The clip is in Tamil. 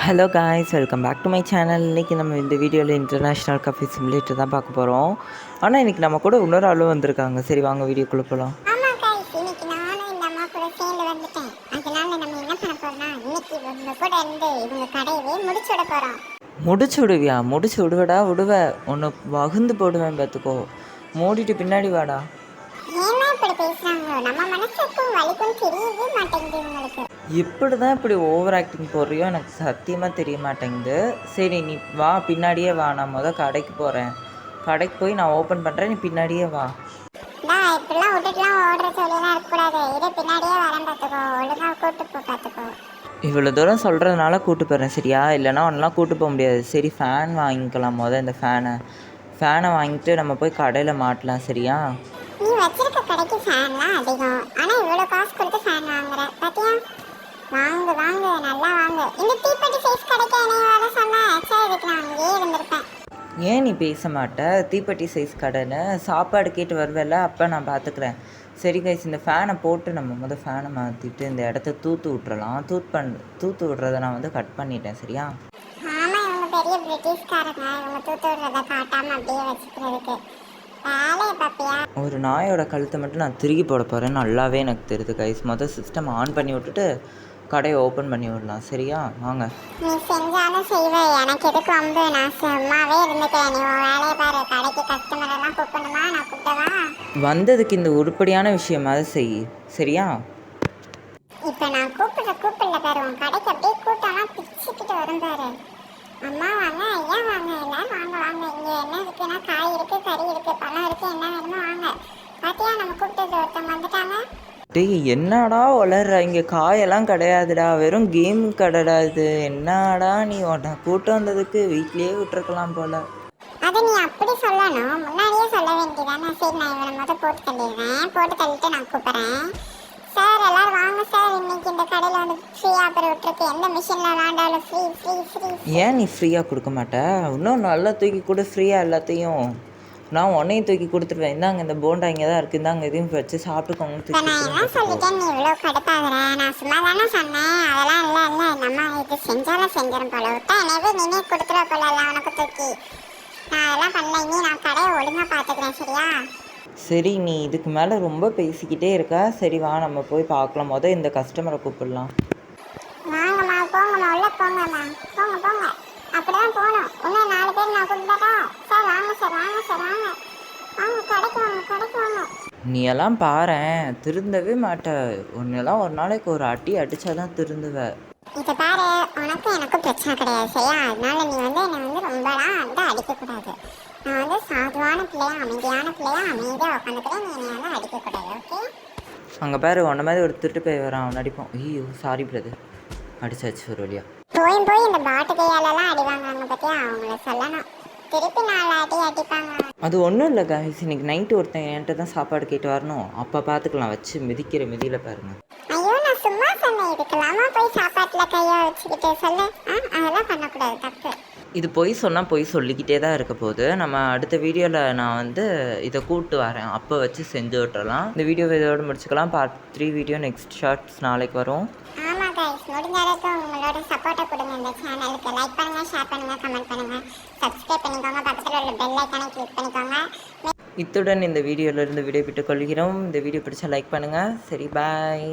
Hello guys, welcome back to my channel. இன்றைக்கி நம்ம இந்த வீடியோவில் இன்டர்நேஷ்னல் கஃபே சிமுலேட்டர் தான் பார்க்க போகிறோம். ஆனால் இன்றைக்கி நம்ம கூட இன்னொரு ஆளும் வந்திருக்காங்க. சரி வாங்க வீடியோக்குள்ளே போகலாம். ஆமாம் காய்ஸ், இன்னைக்கு நானும் இந்த அம்மா கூட சேர்ந்து வந்துட்டேன். அதனால நம்ம என்ன பண்ண போகிறோம்னா, இன்னைக்கு இவங்க கூட இருந்து இவங்க கடையவே முடிச்சு விட போகிறோம். முடிச்சு விடுவியா? முடிச்சு விடுவ ஒன்று வகுந்து போடுவேன் பார்த்துக்கோ. மூடிட்டு பின்னாடி வாடா. ஏன்னா இப்படி பேசுகிறாங்க, நம்ம மனசுக்கும் வலிக்கும் தெரியவே மாட்டேங்குது இவங்களுக்கு. இப்படி தான் இப்படி ஓவர் ஆக்டிங் போடுறியோ எனக்கு சத்தியமாக தெரிய மாட்டேங்குது. சரி நீ வா, பின்னாடியே வா. நான் கடைக்கு போகிறேன். கடைக்கு போய் நான் ஓப்பன் பண்ணுறேன், நீ பின்னாடியே வா. இப்படிலாம் விட்டுட்டுலாம் ஓடுற சொல்லிலாம் இருக்கக்கூடாது. இரு பின்னாடியே வரேன் பார்த்துக்கோ. ஒழுங்காக கூட்டு போ பார்த்துக்கோ. இவ்வளோ தூரம் சொல்கிறதுனால கூட்டு போகிறேன் சரியா? இல்லைனா ஒன்றெலாம் கூட்டு போக முடியாது. சரி ஃபேன் வாங்கிக்கலாம். இந்த ஃபேனை வாங்கிட்டு நம்ம போய் கடையில் மாட்டலாம் சரியா? நீ வச்சிருக்க கடைக்கு ஃபேன்லாம் அதிகம், ஆனால் இவ்வளோ காசு கொடுத்து ஃபேன் வாங்குற பார்த்தியா? வாங்க வாங்க, நல்லா வாங்க. இந்த தீப்பெட்டி சைஸ் கடைக்கு என்னைய வர சொன்னேன். சரி, இதுக்கு நான் அங்கேயே இருந்திருப்பேன். ஏன் நீ பேச மாட்ட? தீப்பெட்டி சைஸ் கடைன்னு சாப்பாடு கேட்டு வருவேல, அப்போ நான் பார்த்துக்கிறேன். சரி கைஸ், இந்த ஃபேனை போட்டு நம்ம ஃபேனை மாற்றிட்டு இந்த இடத்த தூத்து விட்டுறலாம். தூத்து விட்றதை நான் கட் பண்ணிட்டேன் சரியா? ஆமாம், இவங்க பெரிய பிரிட்டிஷ்காரங்க. இவங்க தூத்து விடுறதை காட்டாமல் அப்படியே வச்சுக்கிறதுக்கு வேலையை பார்ப்பியா? ஒரு நாயோட கழுத்தை மட்டும் நான் திருகி போட போகிறேன். நல்லாவே எனக்கு தெரியுது கைஸ். சிஸ்டம் ஆன் பண்ணி விட்டுட்டு கடையை ஓப்பன் பண்ணி விடலாம் சரியா? வாங்க. நீ செஞ்சாலும் செய்வேன், எனக்கு எதுக்கு வந்து நான் சும்மாவே இருந்துட்டேன். நீ வேலையை பாரு. கடைக்கு கஸ்டமர் எல்லாம் கூப்பிடணுமா? நான் கூப்பிட்டவா? வந்ததுக்கு இந்த உருப்படியான விஷயமாவது செய் சரியா? இப்போ நான் கூப்பிடல பாரு. உன் கடைக்கு அப்படியே கூட்டம்லாம் பிச்சுக்கிட்டு வரும் பாரு. அம்மா வாங்க, ஐயா வாங்க, எல்லாம் வாங்க வாங்க. இங்கே என்ன இருக்குன்னா, காய் இருக்குது, கறி இருக்குது, பழம் இருக்குது, என்ன வேணுமோ வாங்க. பார்த்தியா, நம்ம கூப்பிட்டது ஒருத்தவங்க வந்துட்டாங்க. டேய் என்னடா வளர்ற? இங்கே காயெல்லாம் கிடையாதுடா, வெறும் கேம் கடைடா இது. என்னடா நீ உன்னை கூட்டம் வந்ததுக்கு வீட்லேயே விட்டுருக்கலாம் போல. அதை நீ அப்படி சொல்லணும், முன்னாடியே சொல்ல வேண்டியதானே. சரி, நான் இவனை போட்டு தள்ளிடுறேன். போட்டு தள்ளிட்டு நான் கூப்பிட்றேன். சார் எல்லாரும் வாங்க சார், இன்னைக்கு இந்த கடையில் வந்து ஃப்ரீயாக ஆஃபர் விட்டுருக்கு. எந்த மிஷினில் விளாண்டாலும் ஃப்ரீ ஃப்ரீ ஃப்ரீ. ஏன் நீ ஃப்ரீயாக கொடுக்க மாட்டேன்? இன்னும் நல்லா தூக்கி கொடு ஃப்ரீயாக எல்லாத்தையும். நான் உன்னையும் தூக்கி கொடுத்துருவேன். இந்தாங்க இந்த போண்டா இங்கே தான் இருக்குது, இந்தாங்க இதையும் வச்சு சாப்பிட்டுக்கோங்க. நான் என்ன சொல்லிட்டேன், நீ இவ்வளோ கடுப்பாகிறேன்? நான் சும்மா தானே சொன்னேன். அதெல்லாம் இல்லை நம்ம இது செஞ்சாலும் செஞ்சிடும் போல. விட்டா எனவே நீனே கொடுத்துருவ போல இல்லை உனக்கு தூக்கி. நான் அதெல்லாம் பண்ணல. இனி நான் கடையை ஒழுங்காக பார்த்துக்கிறேன் சரியா? சரி, நீ இதுக்கு மேலே ரொம்ப பேசிக்கிட்டே இருக்கா. சரி வா, நம்ம போய் பார்க்கலாம். இந்த கஸ்டமரை கூப்பிடலாம். வாங்கம்மா, போங்கம்மா, உள்ள போங்கம்மா, போங்க போங்க. அப்படிதான் போகணும். இன்னும் 4 பேர் நான் கூப்பிட்டா. சார் வாங்க சார், வாங்க சார், வாங்க வாங்க, கடைக்கு வாங்க, கடைக்கு வாங்க. நீ எல்லாம் பாரேன், திருந்தவே மாட்ட. ஒன்னெல்லாம் ஒரு நாளைக்கு ஒரு அடி அடிச்சாதான் திருந்துவ. இதை பாரு, உனக்கும் எனக்கும் பிரச்சனை கிடையாது சரியா? அதனால நீ என்னை ரொம்பலாம் அடிக்கக்கூடாது. நான் சாதுவான பிள்ளையா, அமைதியான பிள்ளையா, அமைதியாக உட்காந்துக்கிறேன். நீ என்னை அடிக்கக்கூடாது, ஓகே? அங்கே பாரு, உன்ன மாதிரி ஒரு திருட்டு போய் வரான், அவன் அடிப்போம். ஐயோ சாரி பிரதர், அடிச்சாச்சு ஒரு வழியா. போய் இந்த பாட்டு கையாலெல்லாம் அடி வாங்குறாங்க பார்த்தியா? அவங்கள சொல்லணும், திருப்பி 4 அடி அடிப்பாங்க. அது ஒன்றும் இல்லை காய்ஸ், இன்னைக்கு நைட்டு ஒருத்தன் என்கிட்ட தான் சாப்பாடு கேட்டு வரணும். அப்போ பார்த்துக்கலாம். வச்சு மிதிக்கிற மிதியில் பாருங்க. ஐயோ, நான் சும்மா சொன்னேன். இதுக்கெல்லாமா போய் சாப்பாட்டில் கையை வச்சுக்கிட்டு சொல்லு? அதெல்லாம் பண்ணக்கூடாது, தப்பு. இது பொய் சொன்னால் பொய் சொல்லிக்கிட்டே தான் இருக்க போகுது. நம்ம அடுத்த வீடியோவில் நான் இதை கூப்பிட்டு வரேன், அப்போ வச்சு செஞ்சு விட்டுறலாம். இந்த வீடியோவை இதோடு முடிச்சுக்கலாம். பார்ட் 3 வீடியோ நெக்ஸ்ட் ஷார்ட்ஸ் நாளைக்கு வரும். ஆமாம் கைஸ், முடிஞ்ச அளவுக்கு உங்களோட சப்போர்ட்டை கொடுங்க. இந்த சேனலுக்கு லைக் பண்ணுங்கள், ஷேர் பண்ணுங்கள், கமெண்ட் பண்ணுங்கள், சப்ஸ்கிரைப் பண்ணிக்கோங்க, பக்கத்தில் உள்ள பெல் ஐக்கானை கிளிக் பண்ணிக்கோங்க. இத்துடன் இந்த வீடியோவிலிருந்து விடைபெற்றுக் கொள்கிறோம். இந்த வீடியோ பிடிச்சா லைக் பண்ணுங்கள். சரி, பாய்.